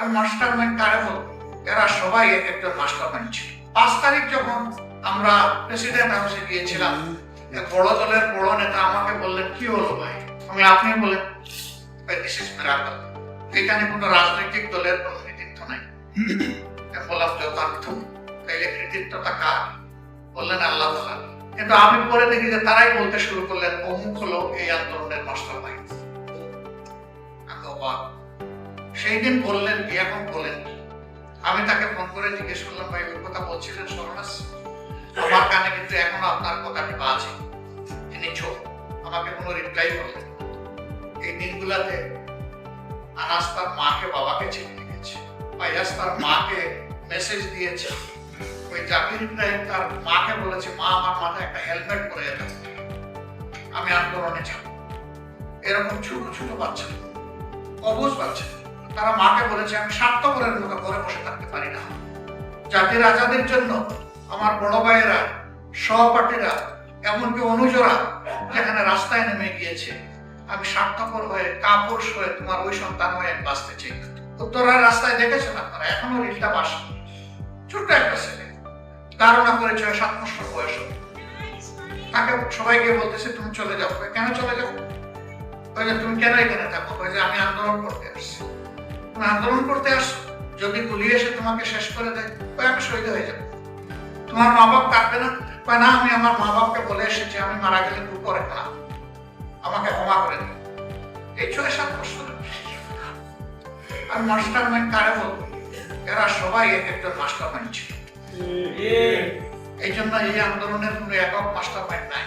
আমি master mind কারে বলবো? এরা সবাই এক একজন মাস্টার মাইন্ড ছিল। 5 তারিখ যখন আমরা প্রেসিডেন্ট হাউসে গিয়েছিলাম, এক বড় দলের বড় নেতা আমাকে বললেন, কি হলো ভাই? আমি আপনি বলেন, দিস ইজ মিরাকল। এখানে কোনো রাজনৈতিক দলের কোনো কৃতিত্ব নাই। বললাম যথার্থ, তাইলে কৃতিত্বটা কার? বললেন আল্লাহ তাআলা। কিন্তু আমি পরে দেখি যে তারাই বলতে শুরু করলেন, অমুক হলো এই আন্দোলনের মাস্টার মাইন্ড। সেই দিন বললেন কি, এখন বলেন কি? আমি তাকে ফোন করে জিজ্ঞেস করলাম, ভাই ওই কথা বলছিলেন স্মরণ আছে? আমার কানে কিন্তু এখনো আপনার কথাটি বাজে। তিনি চোখ আমাকে কোনো রিপ্লাই করলেন। এই দিনগুলাতে আনাস তার মাকে বাবাকে চিঠি লিখেছে, ফাইয়াজ তার মাকে মেসেজ দিয়েছে, ওই জাকির ইব্রাহিম তার মাকে বলেছে, মা আমার মাথায় একটা হেলমেট পরে যেতে, আমি আন্দোলনে যাব। এরকম ছোট ছোট বাচ্চা, অবুঝ বাচ্চা, তারা মাকে বলেছে, আমি স্বার্থপরের মতো ঘরে বসে থাকতে পারি না। জাতির আজাদের জন্য আমার বড় ভাইয়েরা, সহপাঠীরা, এমনকি অনুজরা যেখানে রাস্তায় নেমে গিয়েছে, আমি স্বার্থপর হয়ে, কাপুরুষ হয়ে, তোমার ওই সন্তান হয়ে আমি বাঁচতে চাই। উত্তরার রাস্তায় দেখেছেন আপনারা, এখনো রিলটা বাসে। ছোট্ট একটা ছেলে, ধারণা করে 6-7 বছর বয়স, তাকে সবাইকে বলতেছে, তুমি চলে যাও। কেন চলে যাও? তুমি কেন এখানে থাকো? আমি আন্দোলন করতে আসছি। তুমি আন্দোলন করতে আসো, যদি গুলি এসে তোমাকে শেষ করে দেয়, আমি শহীদ হয়ে যাবো। তোমার মা বাপ কাঁদবে না? না, আমি আমার মা বাপকে বলে এসেছি, আমি মারা গেলে দূর করে না, আমাকে ক্ষমা করে দিন। এই 6-7 বছর আমি মাস্টার মাইন্ড কারে বলবো? এরা সবাই এক একজন মাস্টার মাইন্ড ছিল। এই জন্য এই আন্দোলনের কোনো একক মাস্টার মাইন্ড নাই।